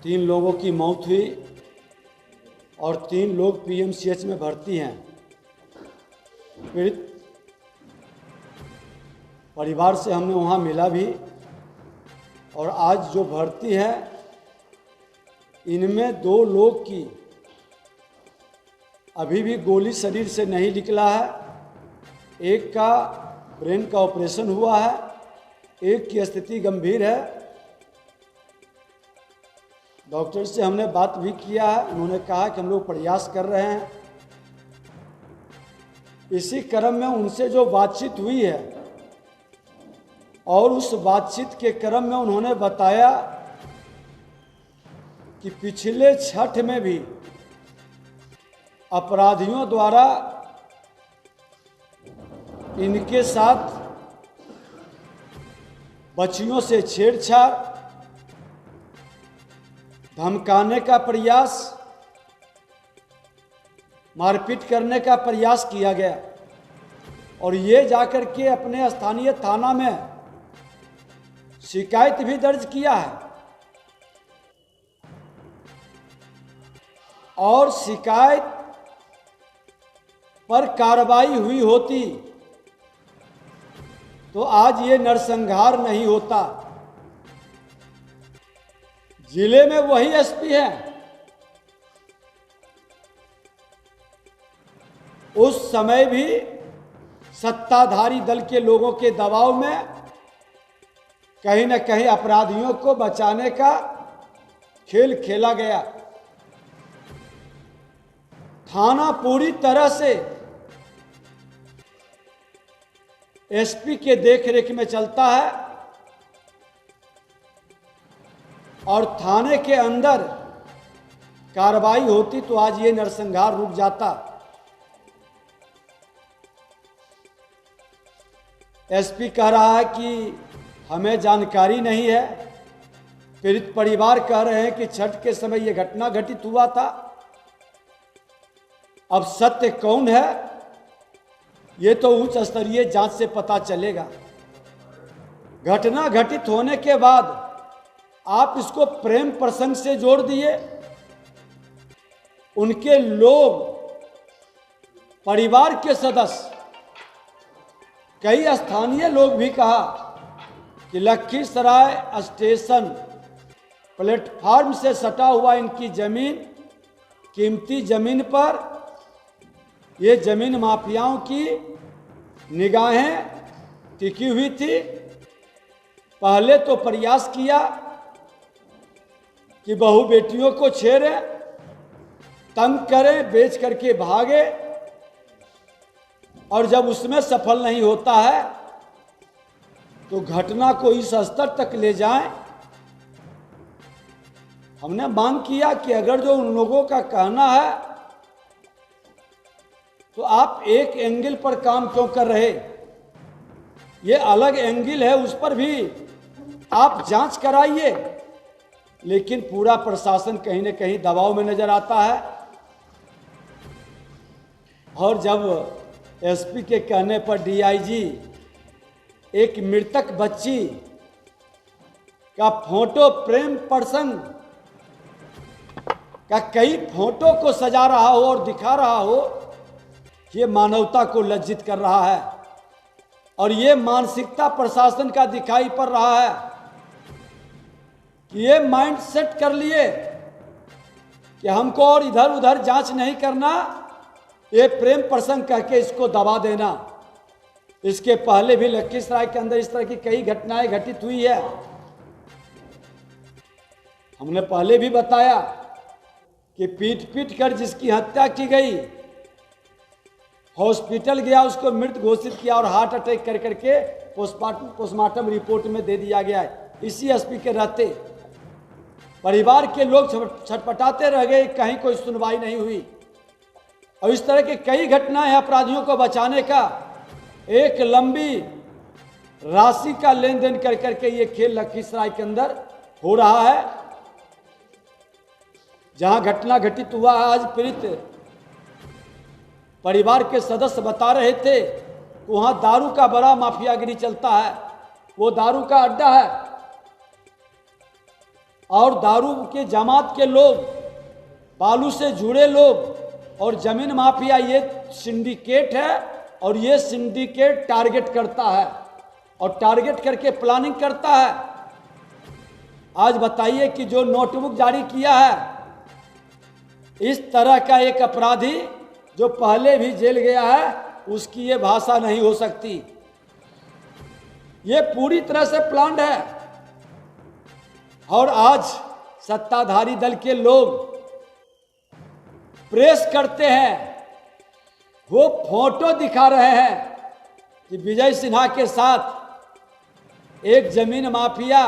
3 लोगों की मौत हुई और 3 लोग पीएमसीएच में भर्ती हैं। पीड़ित परिवार से हमने वहाँ मिला भी, और आज जो भर्ती है इनमें 2 लोग की अभी भी गोली शरीर से नहीं निकला है। एक का ब्रेन का ऑपरेशन हुआ है, एक की स्थिति गंभीर है। डॉक्टर से हमने बात भी किया है, उन्होंने कहा कि हम लोग प्रयास कर रहे हैं। इसी क्रम में उनसे जो बातचीत हुई है और उस बातचीत के क्रम में उन्होंने बताया कि पिछले छठ में भी अपराधियों द्वारा इनके साथ बच्चियों से छेड़छाड़, धमकाने का प्रयास, मारपीट करने का प्रयास किया गया और ये जाकर के अपने स्थानीय थाना में शिकायत भी दर्ज किया है। और शिकायत पर कार्रवाई हुई होती तो आज ये नरसंहार नहीं होता। जिले में वही एसपी है, उस समय भी सत्ताधारी दल के लोगों के दबाव में कहीं न कहीं अपराधियों को बचाने का खेल खेला गया। थाना पूरी तरह से एसपी के देखरेख में चलता है और थाने के अंदर कार्रवाई होती तो आज ये नरसंहार रुक जाता। एसपी कह रहा है कि हमें जानकारी नहीं है। पीड़ित परिवार कह रहे हैं कि छठ के समय ये घटना घटित हुआ था। अब सत्य कौन है ये तो उच्च स्तरीय जांच से पता चलेगा। घटना घटित होने के बाद आप इसको प्रेम प्रसंग से जोड़ दिए। उनके लोग, परिवार के सदस्य, कई स्थानीय लोग भी कहा कि लखीसराय स्टेशन प्लेटफार्म से सटा हुआ इनकी जमीन, कीमती जमीन पर ये जमीन माफियाओं की निगाहें टिकी हुई थी। पहले तो प्रयास किया कि बहू बेटियों को छेड़े, तंग करें, बेच करके भागे, और जब उसमें सफल नहीं होता है तो घटना को इस स्तर तक ले जाएं। हमने मांग किया कि अगर जो उन लोगों का कहना है तो आप एक एंगल पर काम क्यों कर रहे, ये अलग एंगल है, उस पर भी आप जांच कराइए। लेकिन पूरा प्रशासन कहीं न कहीं दबाव में नजर आता है। और जब एसपी के कहने पर डीआईजी एक मृतक बच्ची का फोटो, प्रेम प्रसंग का कई फोटो को सजा रहा हो और दिखा रहा हो, ये मानवता को लज्जित कर रहा है। और ये मानसिकता प्रशासन का दिखाई पड़ रहा है कि ये माइंड सेट कर लिए कि हमको और इधर उधर जांच नहीं करना, ये प्रेम प्रसंग कह के इसको दबा देना। इसके पहले भी लखीसराय के अंदर इस तरह की कई घटनाएं घटित हुई है। हमने पहले भी बताया कि पीट पीट कर जिसकी हत्या की गई, हॉस्पिटल गया, उसको मृत घोषित किया और हार्ट अटैक कर करके पोस्टमार्टम रिपोर्ट में दे दिया गया है। इसी एसपी के रहते परिवार के लोग छटपटाते रह गए, कहीं कोई सुनवाई नहीं हुई। और इस तरह की कई घटनाएं हैं अपराधियों को बचाने का। एक लंबी राशि का लेन देन कर करके ये खेल लखीसराय के अंदर हो रहा है। जहां घटना घटित हुआ, आज पीड़ित परिवार के सदस्य बता रहे थे कि वहां दारू का बड़ा माफियागिरी चलता है, वो दारू का अड्डा है। और दारू के जमात के लोग, बालू से जुड़े लोग और जमीन माफिया, ये सिंडिकेट है। और ये सिंडिकेट टारगेट करता है और टारगेट करके प्लानिंग करता है। आज बताइए कि जो नोटबुक जारी किया है, इस तरह का एक अपराधी जो पहले भी जेल गया है, उसकी ये भाषा नहीं हो सकती। ये पूरी तरह से प्लान्ड है। और आज सत्ताधारी दल के लोग प्रेस करते हैं, वो फोटो दिखा रहे हैं कि विजय सिन्हा के साथ एक जमीन माफिया,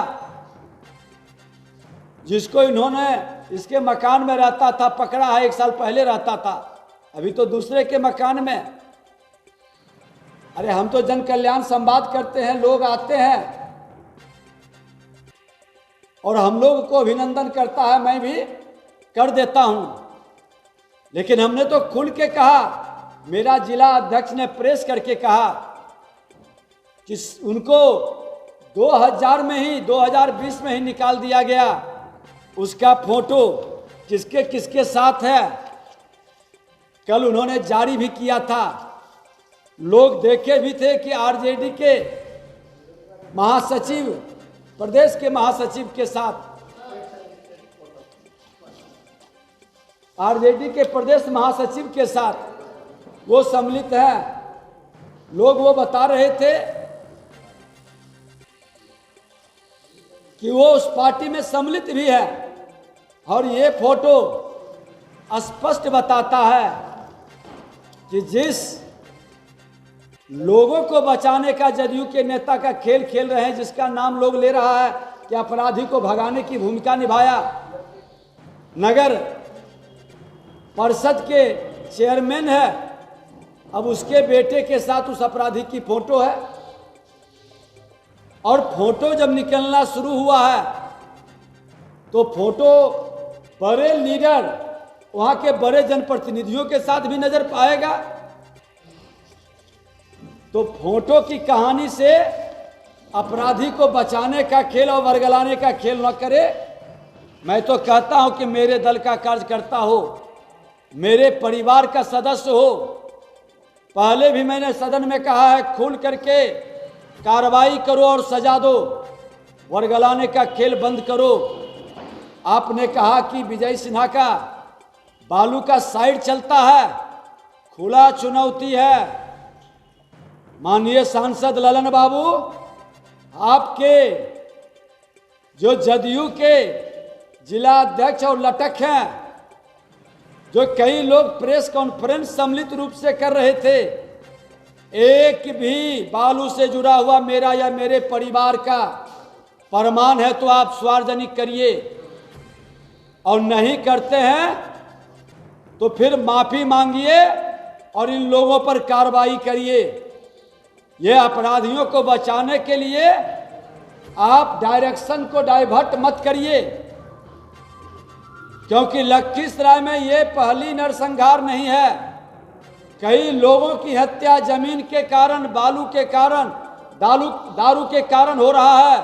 जिसको इन्होंने इसके मकान में रहता था, पकड़ा है, 1 साल पहले रहता था, अभी तो दूसरे के मकान में। अरे हम तो जन कल्याण संवाद करते हैं, लोग आते हैं और हम लोग को अभिनंदन करता है, मैं भी कर देता हूं। लेकिन हमने तो खुल के कहा, मेरा जिला अध्यक्ष ने प्रेस करके कहा कि उनको 2000 में ही 2020 में ही निकाल दिया गया। उसका फोटो किसके किसके साथ है कल उन्होंने जारी भी किया था। लोग देखे भी थे कि आरजेडी के महासचिव, प्रदेश के महासचिव के साथ, आरजेडी के प्रदेश महासचिव के साथ वो सम्मिलित है। लोग वो बता रहे थे कि वो उस पार्टी में सम्मिलित भी है। और ये फोटो स्पष्ट बताता है कि जिस लोगों को बचाने का जदयू के नेता का खेल खेल रहे हैं, जिसका नाम लोग ले रहा है कि अपराधी को भगाने की भूमिका निभाया, नगर परिषद के चेयरमैन है, अब उसके बेटे के साथ उस अपराधी की फोटो है। और फोटो जब निकलना शुरू हुआ है तो फोटो बड़े लीडर, वहां के बड़े जनप्रतिनिधियों के साथ भी नजर पाएगा। तो फोटो की कहानी से अपराधी को बचाने का खेल और वर्गलाने का खेल न करे। मैं तो कहता हूं कि मेरे दल का कार्यकर्ता हो, मेरे परिवार का सदस्य हो, पहले भी मैंने सदन में कहा है, खुल करके कार्रवाई करो और सजा दो, वर्गलाने का खेल बंद करो। आपने कहा कि विजय सिन्हा का बालू का साइड चलता है, खुला चुनौती है। माननीय सांसद ललन बाबू, आपके जो जदयू के जिला अध्यक्ष और लटक हैं, जो कई लोग प्रेस कॉन्फ्रेंस सम्मिलित रूप से कर रहे थे, एक भी बालू से जुड़ा हुआ मेरा या मेरे परिवार का प्रमाण है तो आप सार्वजनिक करिए, और नहीं करते हैं तो फिर माफी मांगिए और इन लोगों पर कार्रवाई करिए। ये अपराधियों को बचाने के लिए आप डायरेक्शन को डाइवर्ट मत करिए, क्योंकि लखीसराय में ये पहली नरसंहार नहीं है। कई लोगों की हत्या जमीन के कारण, बालू के कारण, दारू के कारण हो रहा है।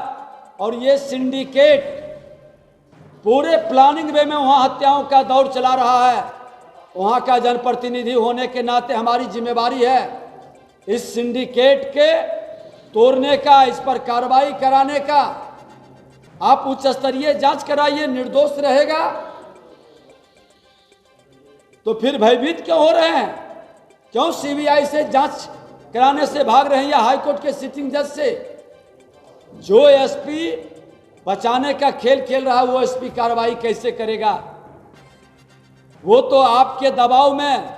और ये सिंडिकेट पूरे प्लानिंग वे में वहां हत्याओं का दौर चला रहा है। वहां का जनप्रतिनिधि होने के नाते हमारी जिम्मेवारी है इस सिंडिकेट के तोड़ने का, इस पर कार्रवाई कराने का। आप उच्च स्तरीय जांच कराइए, निर्दोष रहेगा तो फिर भयभीत क्यों हो रहे हैं? क्यों सीबीआई से जांच कराने से भाग रहे हैं या हाईकोर्ट के सिटिंग जज से? जो एसपी बचाने का खेल खेल रहा है, वो एसपी कार्रवाई कैसे करेगा? वो तो आपके दबाव में,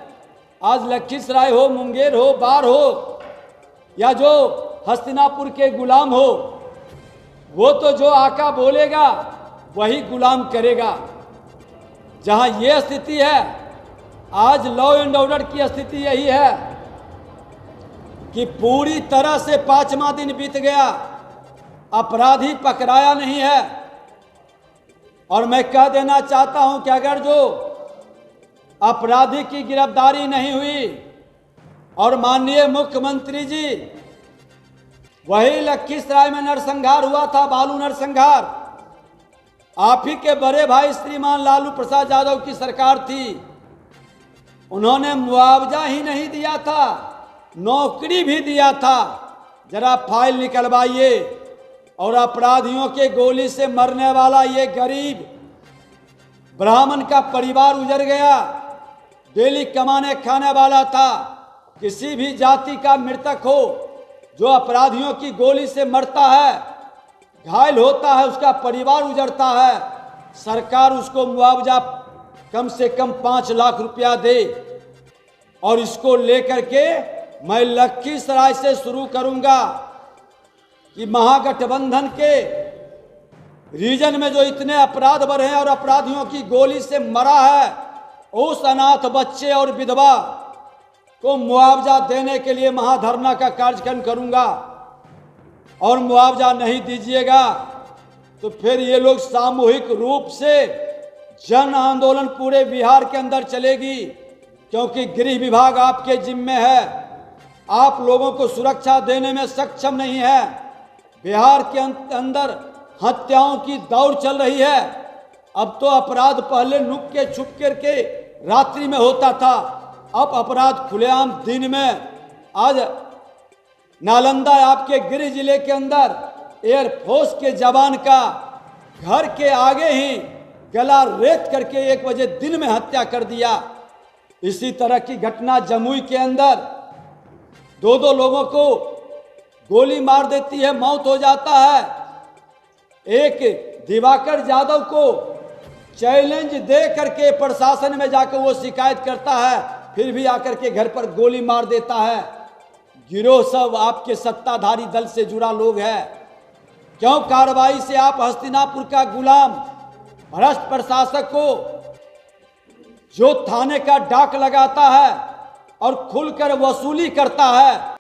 आज लखीसराय हो, मुंगेर हो, बाढ़ हो, या जो हस्तिनापुर के गुलाम हो, वो तो जो आका बोलेगा वही गुलाम करेगा। जहां ये स्थिति है, आज लॉ एंड ऑर्डर की स्थिति यही है कि पूरी तरह से 5वां दिन बीत गया, अपराधी पकड़ाया नहीं है। और मैं कह देना चाहता हूं कि अगर जो अपराधी की गिरफ्तारी नहीं हुई और माननीय मुख्यमंत्री जी, वही लखीसराय में नरसंहार हुआ था, बालू नरसंहार, आप ही के बड़े भाई श्रीमान लालू प्रसाद यादव की सरकार थी, उन्होंने मुआवजा ही नहीं दिया था, नौकरी भी दिया था। जरा फाइल निकलवाइए। और अपराधियों के गोली से मरने वाला ये गरीब ब्राह्मण का परिवार उजड़ गया, डेली कमाने खाने वाला था। किसी भी जाति का मृतक हो जो अपराधियों की गोली से मरता है, घायल होता है, उसका परिवार उजड़ता है, सरकार उसको मुआवजा कम से कम 5 लाख रुपया दे। और इसको लेकर के मैं लखीसराय से शुरू करूंगा कि महागठबंधन के रीजन में जो इतने अपराध बढ़े हैं और अपराधियों की गोली से मरा है, उस अनाथ बच्चे और विधवा को मुआवजा देने के लिए महाधरना का कार्यक्रम करूंगा। और मुआवजा नहीं दीजिएगा तो फिर ये लोग सामूहिक रूप से जन आंदोलन पूरे बिहार के अंदर चलेगी, क्योंकि गृह विभाग आपके जिम्मे है, आप लोगों को सुरक्षा देने में सक्षम नहीं है। बिहार के अंदर हत्याओं की दौड़ चल रही है। अब तो अपराध पहले नुक के छुप करके रात्रि में होता था, अब अपराध खुलेआम दिन में। आज नालंदा आपके गृह जिले के अंदर एयरफोर्स के जवान का घर के आगे ही गला रेत करके 1 बजे दिन में हत्या कर दिया। इसी तरह की घटना जमुई के अंदर 2 लोगों को गोली मार देती है, मौत हो जाता है। एक दिवाकर यादव को चैलेंज दे करके प्रशासन में जाकर वो शिकायत करता है, फिर भी आकर के घर पर गोली मार देता है। गिरोह सब आपके सत्ताधारी दल से जुड़ा लोग है। क्यों कार्रवाई से आप हस्तिनापुर का गुलाम भ्रष्ट प्रशासक को जो थाने का डाक लगाता है और खुलकर वसूली करता है,